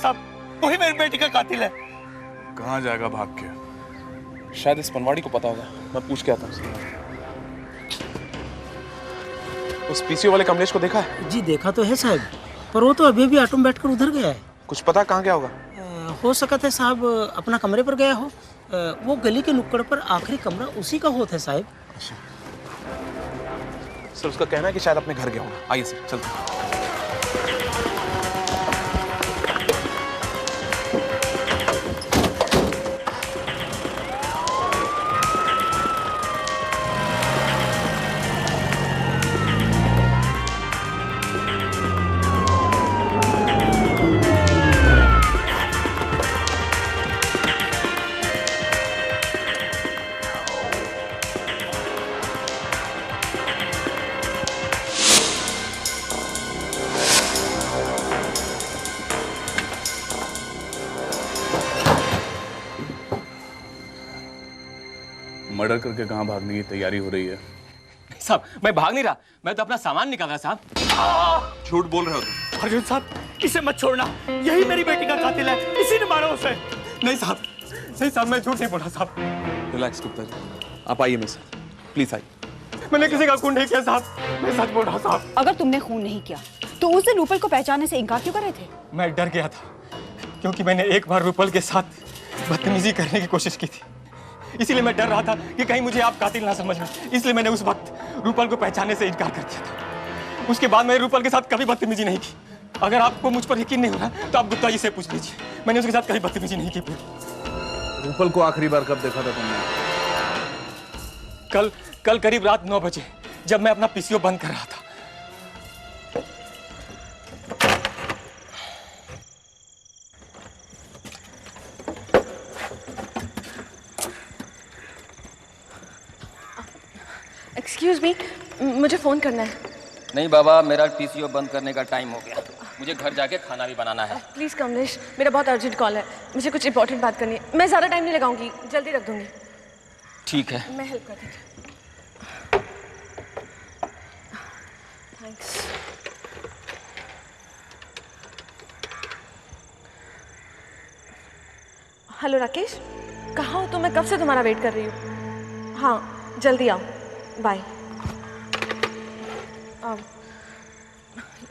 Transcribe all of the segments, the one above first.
साहब, वही मेरी बेटी का कातिल है। कहाँ जाएगा भाग के? शायद इस पनवाड़ी को पता होगा, मैं पूछ के आता हूँ। उस पीसीओ वाले कमलेश को देखा है? जी देखा तो है साहब, पर वो तो अभी भी ऑटो में बैठकर उधर गया है। कुछ पता कहाँ गया होगा? हो सकता है साहब अपना कमरे पर गया हो। वो गली के नुक्कड़ पर आखिरी कमरा उसी का होता है साहब। सर उसका कहना है कि शायद अपने घर गया होगा। आइए सर चलते हैं। मर्डर करके कहाँ भागने की तैयारी हो रही है? साहब मैं भाग नहीं रहा, मैं तो अपना सामान निकाल रहा साहब। झूठ बोल रहे हो तुम। अर्जुन साहब इसे मत छोड़ना, यही मेरी बेटी का कातिल है, इसी ने मारा उसे। नहीं साहब, नहीं साहब मैं झूठ नहीं बोला साहब। रिलैक्स गुप्ता जी, आप आइए मेरे साथ प्लीज आइए। मैंने किसी का खून नहीं किया साहब, मैं सच बोल रहा साहब। अगर तुमने खून नहीं किया तो उस दिन रूपल को पहचानने से इनकार क्यों कर रहे थे? मैं डर गया था क्योंकि मैंने एक बार रूपल के साथ बदतमीजी करने की कोशिश की थी, इसीलिए मैं डर रहा था कि कहीं मुझे आप कातिल ना समझ लें, इसलिए मैंने उस वक्त रूपल को पहचानने से इनकार कर दिया था। उसके बाद मैंने रूपल के साथ कभी बदतमीजी नहीं की। अगर आपको मुझ पर यकीन नहीं हो रहा तो आप गुप्ता जी से पूछ लीजिए, मैंने उसके साथ कभी बदतमीजी नहीं की। रूपल को आखिरी बार कब देखा था तुमने? कल करीब रात 9 बजे जब मैं अपना पीसीओ बंद कर रहा था। एक्सक्यूज मी, मुझे फोन करना है। नहीं बाबा, मेरा पीसीओ बंद करने का टाइम हो गया, मुझे घर जाके खाना भी बनाना है। प्लीज कमलेश, मेरा बहुत अर्जेंट कॉल है, मुझे कुछ इंपॉर्टेंट बात करनी है। मैं ज़्यादा टाइम नहीं लगाऊंगी, जल्दी रख दूंगी। ठीक है, मैं हेल्प कर दूंगी। थैंक्स। हेलो राकेश, कहाँ हो तुम? मैं कब से तुम्हारा वेट कर रही हूँ। हाँ जल्दी आओ, बाय।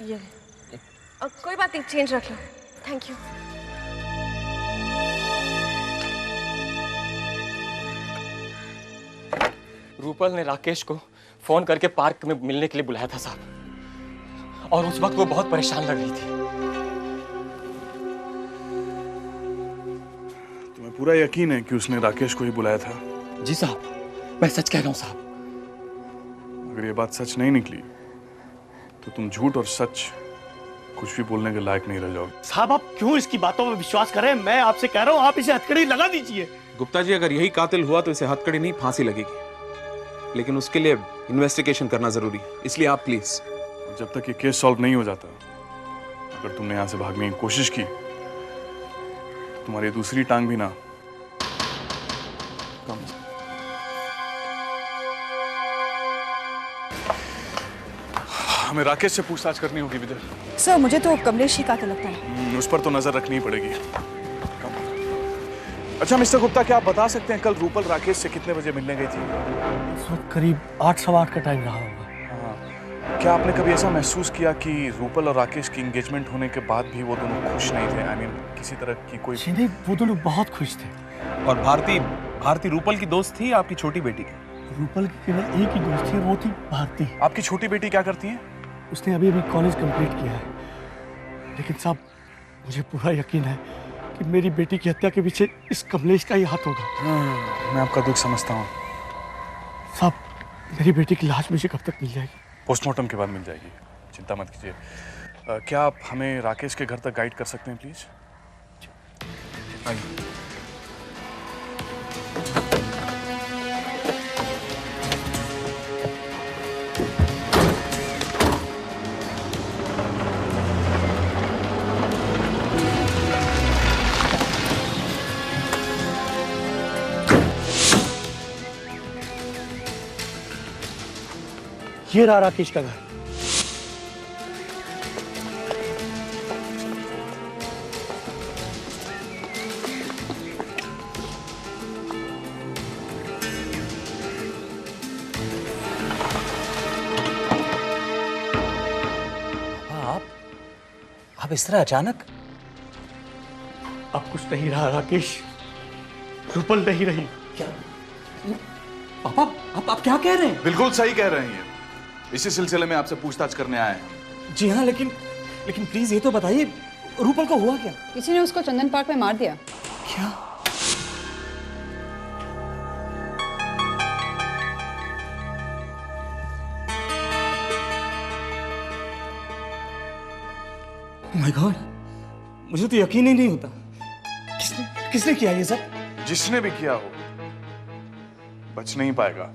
ये कोई बात नहीं, चेंज रख लो। Thank you. रूपल ने राकेश को फोन करके पार्क में मिलने के लिए बुलाया था साहब, और उस वक्त वो बहुत परेशान लग रही थी। तुम्हें पूरा यकीन है कि उसने राकेश को ही बुलाया था? जी साहब, मैं सच कह रहा हूँ साहब। अगर ये बात सच नहीं निकली तो तुम झूठ और सच कुछ भी बोलने के लायक नहीं रह जाओगे। साहब आप क्यों इसकी बातों में विश्वास करें? मैं आपसे कह रहा हूँ आप इसे हथकड़ी लगा दीजिए। गुप्ता जी, अगर यही कातिल हुआ तो इसे हथकड़ी नहीं फांसी लगेगी, लेकिन उसके लिए इन्वेस्टिगेशन करना जरूरी है, इसलिए आप प्लीज। जब तक ये केस सॉल्व नहीं हो जाता, अगर तुमने यहाँ से भागने की कोशिश की, तुम्हारी दूसरी टांग भी ना कम। हमें राकेश से पूछताछ करनी होगी विजय। सर मुझे तो कमलेश ही कातिल लगता है। उस पर तो नजर रखनी ही पड़ेगी। अच्छा मिस्टर गुप्ता, क्या आप बता सकते हैं कल रूपल राकेश से कितने बजे मिलने गई थी? इस वक्त करीब 8 सवा 8 का टाइम रहा होगा। क्या आपने कभी ऐसा महसूस किया कि रूपल और राकेश की एंगेजमेंट होने के बाद भी वो दोनों खुश नहीं थे? किसी तरह की कोई? नहीं, वो दोनों बहुत खुश थे। और भारती रूपल की दोस्त थी, आपकी छोटी बेटी की? रूपल की केवल एक ही दोस्त थी, वो थी भारती। आपकी छोटी बेटी क्या करती है? उसने अभी कॉलेज कंप्लीट किया है, लेकिन साहब मुझे पूरा यकीन है कि मेरी बेटी की हत्या के पीछे इस कमलेश का ही हाथ होगा। मैं आपका दुख समझता हूँ साहब। मेरी बेटी की लाश मुझे कब तक मिल जाएगी? पोस्टमार्टम के बाद मिल जाएगी, चिंता मत कीजिए। क्या आप हमें राकेश के घर तक गाइड कर सकते हैं प्लीज? आइए। ये रहा राकेश का घर। अब इस तरह अचानक? अब कुछ नहीं रहा राकेश, रूपल नहीं रही। क्या पापा, आप क्या कह रहे हैं? बिल्कुल सही कह रहे हैं, इसी सिलसिले में आपसे पूछताछ करने आए हैं। जी हाँ, लेकिन प्लीज ये तो बताइए, रूपल को हुआ क्या? किसी ने उसको चंदन पार्क में मार दिया। क्या? माय गॉड, मुझे तो यकीन ही नहीं होता। किसने किया ये सब? जिसने भी किया हो बच नहीं पाएगा।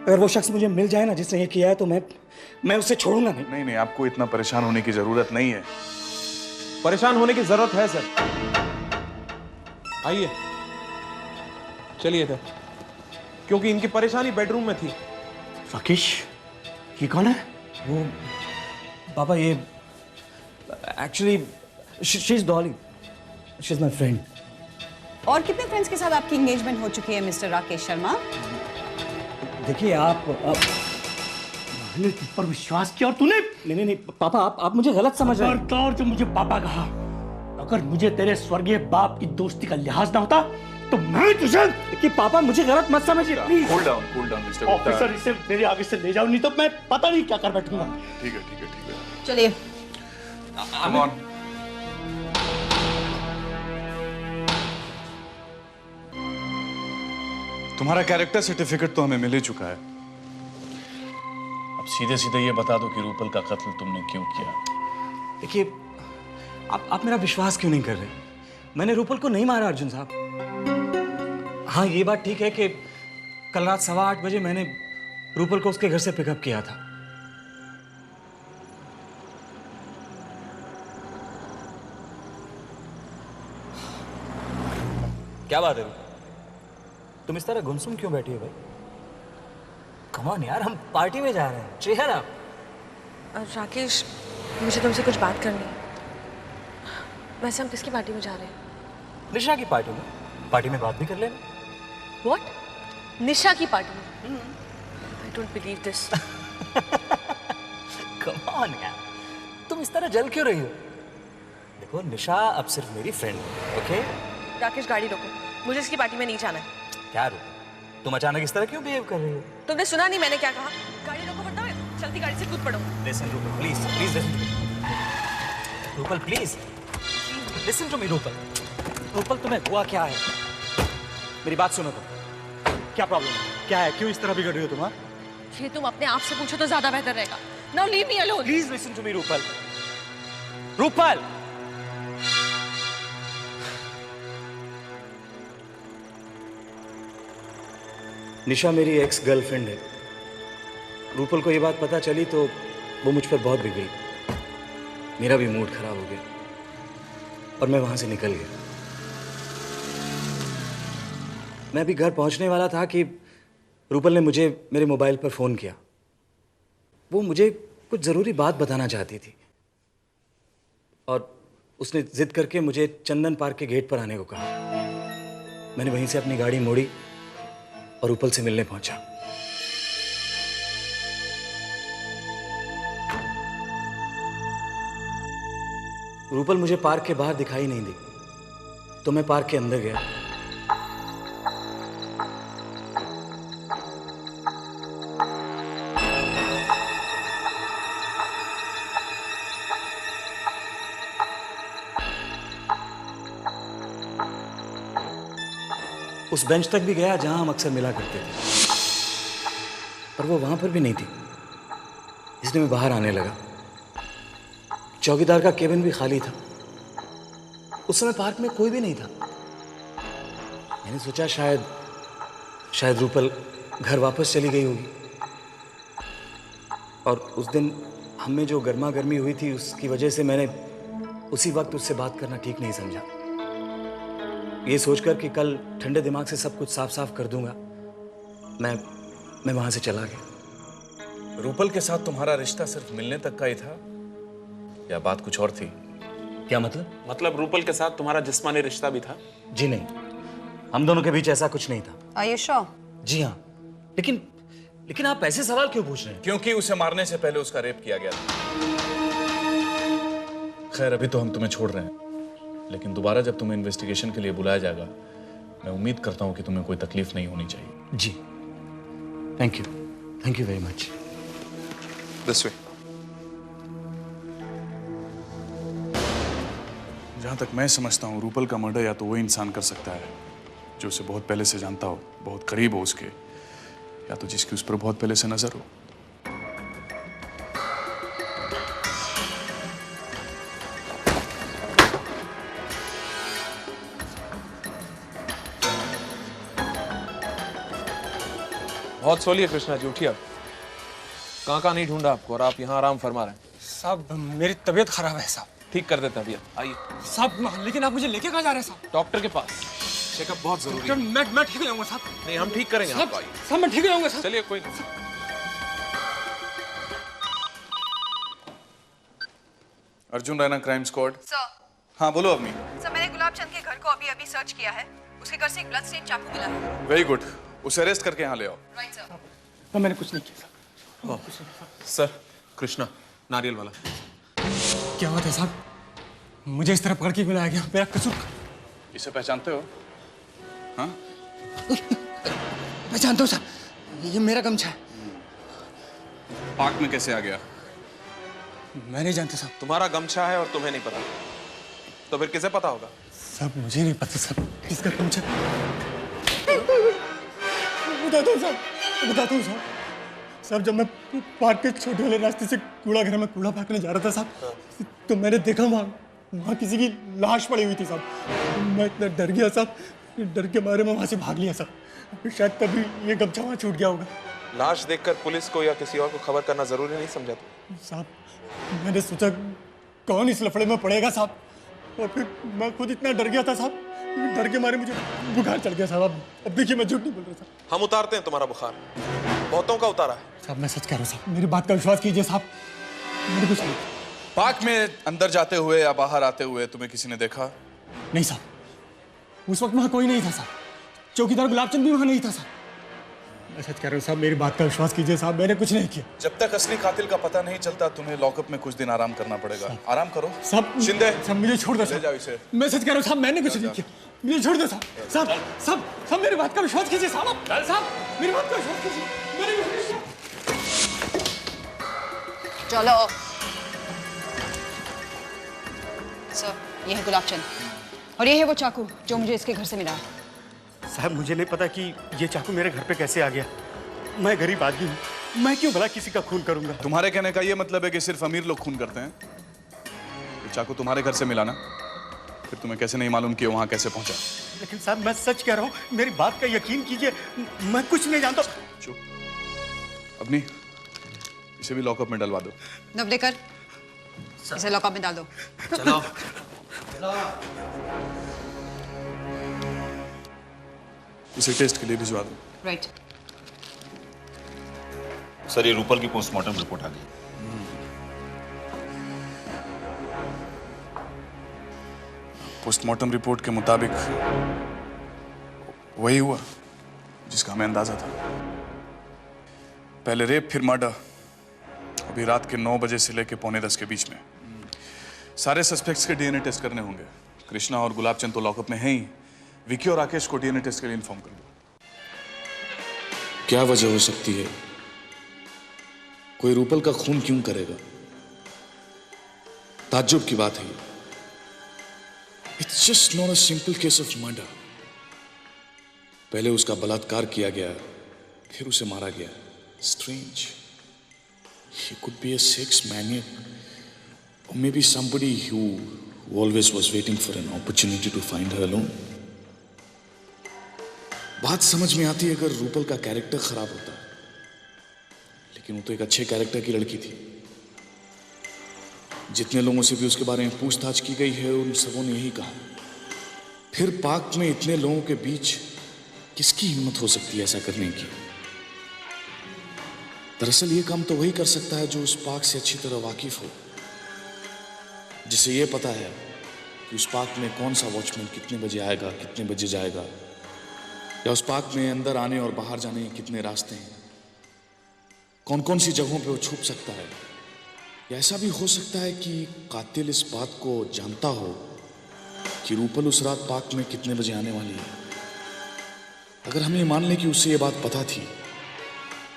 अगर वो शख्स मुझे मिल जाए ना जिसने ये किया है, तो मैं उससे छोड़ूंगा नहीं। नहीं, आपको इतना परेशान होने की जरूरत नहीं है। परेशान होने की जरूरत है सर। आइए चलिए सर, क्योंकि इनकी परेशानी बेडरूम में थी। राकेश, ये कौन है? वो पापा, ये actually she is Dolly, she is my friend. और कितने फ्रेंड्स के साथ आपकी एंगेजमेंट हो चुकी है मिस्टर राकेश शर्मा? देखिए आप मैंने तुझ पर विश्वास किया और तूने नहीं पापा, आप मुझे गलत समझ रहे हैं। खबरदार जो मुझे पापा कहा। अगर मुझे तेरे स्वर्गीय बाप की दोस्ती का लिहाज ना होता तो मैं तुझे। कि पापा मुझे गलत मत समझिए please. Cool down mister Gupta. Officer, इसे मेरे आगे से ले जाओ, नहीं तो मैं पता नहीं क्या कर बैठूंगा। ठीक है। चलिए। Come on. तुम्हारा कैरेक्टर सर्टिफिकेट तो हमें मिल ही चुका है। अब सीधे सीधे ये बता दो कि रूपल का कत्ल तुमने क्यों किया। देखिए, आप मेरा विश्वास क्यों नहीं कर रहे? मैंने रूपल को नहीं मारा अर्जुन साहब। हाँ, ये बात ठीक है कि कल रात 8:15 बजे मैंने रूपल को उसके घर से पिकअप किया था। क्या बात है, तुम इस तरह गुमसुम क्यों बैठी हो भाई? कम ऑन यार, हम पार्टी में जा रहे हैं, चेहर आप। राकेश, मुझे तुमसे कुछ बात करनी है। वैसे हम किसकी पार्टी में जा रहे हैं? निशा की पार्टी में। पार्टी में बात भी कर लेना। What? निशा की पार्टी में? I don't believe this. Come on यार, तुम इस तरह जल क्यों रही हो? देखो, निशा अब सिर्फ मेरी फ्रेंड है, ओके? राकेश, गाड़ी रोको, मुझे इसकी पार्टी में नहीं जाना है। क्या रोको? तुम अचानक इस तरह क्यों बिहेव कर रही हो? तुमने सुना नहीं मैंने क्या कहा? गाड़ी रोको वरना मैं चलती गाड़ी से कूद पड़ूंगा। Listen Rupal, please listen to me. Rupal please listen to me. Rupal तुम्हें हुआ क्या है? मेरी बात सुनो तुम। क्या प्रॉब्लम है? क्या है? क्यों इस तरह बिगड़ रही हो तुम? ये तुम अपने आप से पूछो तो ज्यादा बेहतर रहेगा। Now leave me alone. Please listen to me Rupal. Rupal, Nisha मेरी एक्स गर्लफ्रेंड है। रूपल को ये बात पता चली तो वो मुझ पर बहुत बिगड़ी। मेरा भी मूड खराब हो गया और मैं वहां से निकल गया। मैं अभी घर पहुंचने वाला था कि रूपल ने मुझे मेरे मोबाइल पर फोन किया। वो मुझे कुछ जरूरी बात बताना चाहती थी और उसने जिद करके मुझे चंदन पार्क के गेट पर आने को कहा। मैंने वहीं से अपनी गाड़ी मोड़ी और रूपल से मिलने पहुंचा। रूपल मुझे पार्क के बाहर दिखाई नहीं दी तो मैं पार्क के अंदर गया। उस बेंच तक भी गया जहां हम अक्सर मिला करते थे, पर वो वहां पर भी नहीं थी, इसलिए मैं बाहर आने लगा। चौकीदार का केबिन भी खाली था। उस समय पार्क में कोई भी नहीं था। मैंने सोचा शायद रूपल घर वापस चली गई होगी। और उस दिन हम में जो गर्मा गर्मी हुई थी उसकी वजह से मैंने उसी वक्त उससे बात करना ठीक नहीं समझा। ये सोचकर कि कल ठंडे दिमाग से सब कुछ साफ साफ कर दूंगा, मैं वहां से चला गया। रूपल के साथ तुम्हारा रिश्ता सिर्फ मिलने तक का ही था या बात कुछ और थी? क्या मतलब? मतलब रूपल के साथ तुम्हारा जिस्मानी रिश्ता भी था? जी नहीं, हम दोनों के बीच ऐसा कुछ नहीं था। Are you sure? जी हाँ, लेकिन आप ऐसे सवाल क्यों पूछ रहे हैं? क्योंकि उसे मारने से पहले उसका रेप किया गया था। खैर अभी तो हम तुम्हें छोड़ रहे हैं, लेकिन दोबारा जब तुम्हें इन्वेस्टिगेशन के लिए बुलाया जाएगा, मैं उम्मीद करता हूं कि तुम्हें कोई तकलीफ नहीं होनी चाहिए। जी, thank you very much. This way. जहां तक मैं समझता हूं, रूपल का मर्डर या तो वो इंसान कर सकता है जो उसे बहुत पहले से जानता हो, बहुत करीब हो उसके, या तो जिसकी उस पर बहुत पहले से नजर हो। बहुत सोलिए कृष्णा जी, उठिए। कहाँ नहीं ढूंढा आपको और आप यहाँ आराम फरमा रहे हैं। साहब मेरी तबीयत खराब है साहब। ठीक कर देते हैं भैया, आइए। साहब लेकिन आप मुझे लेके कहाँ जा रहे हैं साहब? डॉक्टर के पास। चेकअप बहुत जरूरी है। मैं ठीक हो जाऊंगा साहब। नहीं, हम ठीक करेंगे आपको, आइए। साहब मैं ठीक हो जाऊंगा साहब। चलिए, कोई नहीं। Arjun Raina, crime squad. Sir. हाँ बोलो अवनी। सर मैंने गुलाब चंद के घर को अभी सर्च किया है। उसके घर से एक ब्लड स्टेन चाकू मिला है। वेरी गुड, उसे अरेस्ट करके यहाँ ले आओ। Right sir. मैंने कुछ नहीं किया सर, कृष्णा नारियल वाला। क्या बात है साहब? मुझे इस तरह पकड़ के मिलाया गया, मेरा कसूर। इसे पहचानते हो? हाँ? पहचानता हूँ साहब, ये मेरा गमछा है। पार्क में कैसे आ गया? मैं नहीं जानता साहब। तुम्हारा गमछा है और तुम्हें नहीं पता, तो फिर किसे पता होगा? साहब मुझे नहीं पता साहब, किसका गमछा। बताता हूँ साहब। साहब जब मैं पार्क के छोटे वाले रास्ते से कूड़ा घर में कूड़ा फेंकने जा रहा था साहब, तो मैंने देखा वहाँ किसी की लाश पड़ी हुई थी साहब। मैं इतना डर गया साहब, डर के मारे मैं वहाँ से भाग लिया साहब। शायद तभी ये गमछा वहाँ छूट गया होगा। लाश देखकर पुलिस को या किसी और को खबर करना जरूरी नहीं समझा तुम? साहब मैंने सोचा कौन इस लफड़े में पड़ेगा साहब, और फिर मैं खुद इतना डर गया था साहब, डर के मारे मुझे बुखार चढ़ गया साहब। अब देखिए मैं झूठ नहीं बोल रहा साहब। हम उतारते हैं तुम्हारा बुखार, बहुतों का उतारा है। साहब मैं सच कह रहा हूँ साहब, मेरी बात का विश्वास कीजिए साहब, मेरे कुछ नहीं। पार्क में अंदर जाते हुए या बाहर आते हुए तुम्हें किसी ने देखा? नहीं साहब, उस वक्त वहाँ कोई नहीं था साहब, चौकीदार गुलाबचंद भी वहाँ नहीं था साहब। मैं सच कह रहा हूँ साहब, मेरी बात का विश्वास कीजिए साहब, मैंने कुछ नहीं किया। जब तक असली कातिल का पता नहीं चलता तुम्हें लॉकअप में कुछ दिन आराम करना पड़ेगा। आराम करो साहब। शिंदे, साहब मुझे छोड़ दो ले जाओ इसे। मैं सच कह रहा हूँ साहब, मैंने कुछ नहीं किया, मुझे छोड़ दो साहब। साहब मेरी बात का विश्वास कीजिए साहब, साहब मेरी बात का विश्वास कीजिए, मैंने कुछ नहीं किया। चलो सर, ये है गुलाब चंद और ये है वो चाकू जो मुझे इसके घर से मिला है। साहब मुझे नहीं पता कि ये चाकू मेरे घर पे कैसे आ गया। मैं गरीब आदमी हूँ, मैं क्यों भला किसी का खून करूंगा? तुम्हारे कहने का ये मतलब है कि सिर्फ अमीर लोग खून करते हैं? ये चाकू तुम्हारे घर से मिला ना, फिर तुम्हें कैसे नहीं मालूम कि वहां कैसे पहुंचा? लेकिन साहब मैं सच कह रहा हूँ, मेरी बात का यकीन कीजिए, मैं कुछ नहीं जानता। चुप। अपनी इसे भी लॉकअप में डलवा दो। नवलेकर, इसे लॉकअप में डाल दो। चलो। इसे टेस्ट के लिए भिजवा दो। राइट। सर ये रूपल की पोस्टमार्टम रिपोर्ट आ गई। पोस्टमार्टम रिपोर्ट के मुताबिक वही हुआ जिसका हमें अंदाजा था। पहले रेप, फिर मर्डर। अभी रात के 9 बजे से लेकर 9:45 के बीच में। सारे सस्पेक्ट्स के डीएनए टेस्ट करने होंगे। कृष्णा और गुलाबचंद तो लॉकअप में हैं ही। विकी और राकेश को डीएनए टेस्ट के लिए इन्फॉर्म कर दो। क्या वजह हो सकती है? कोई रूपल का खून क्यों करेगा? ताज्जुब की बात है ये। It's just not a simple case of murder. पहले उसका बलात्कार किया गया, फिर उसे मारा गया। Strange. He could be a sex maniac, or maybe somebody who always was waiting for an opportunity to find her alone. बात समझ में आती है अगर रूपल का कैरेक्टर खराब होता, लेकिन वो तो एक अच्छे कैरेक्टर की लड़की थी। जितने लोगों से भी उसके बारे में पूछताछ की गई है, उन सबों ने यही कहा। फिर पार्क में इतने लोगों के बीच किसकी हिम्मत हो सकती है ऐसा करने की? दरअसल ये काम तो वही कर सकता है जो उस पार्क से अच्छी तरह वाकिफ हो, जिसे ये पता है कि उस पार्क में कौन सा वॉचमैन कितने बजे आएगा, कितने बजे जाएगा, या उस पार्क में अंदर आने और बाहर जाने के कितने रास्ते हैं, कौन कौन सी जगहों पे वो छुप सकता है। या ऐसा भी हो सकता है कि कातिल इस बात को जानता हो कि रूपल उस रात पार्क में कितने बजे आने वाली है। अगर हम ये मान लें कि उसे ये बात पता थी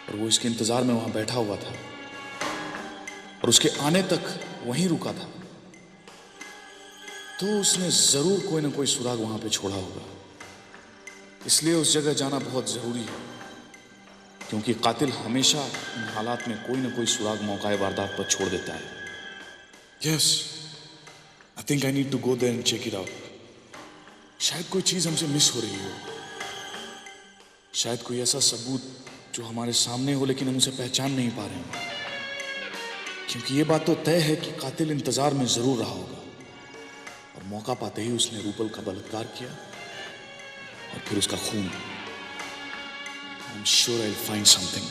और वो इसके इंतजार में वहां बैठा हुआ था और उसके आने तक वहीं रुका था, तो उसने जरूर कोई ना कोई सुराग वहां पे छोड़ा होगा। इसलिए उस जगह जाना बहुत जरूरी है, क्योंकि कातिल हमेशा इन हालात में कोई ना कोई सुराग मौकाए वारदात पर छोड़ देता है। Yes, I think I need to go there and check it out. शायद कोई चीज हमसे मिस हो रही हो, शायद कोई ऐसा सबूत जो हमारे सामने हो लेकिन हम उसे पहचान नहीं पा रहे हैं। क्योंकि ये बात तो तय है कि कातिल इंतजार में जरूर रहा होगा और मौका पाते ही उसने रूपल का बलात्कार किया और फिर उसका खून। I am sure I will find something.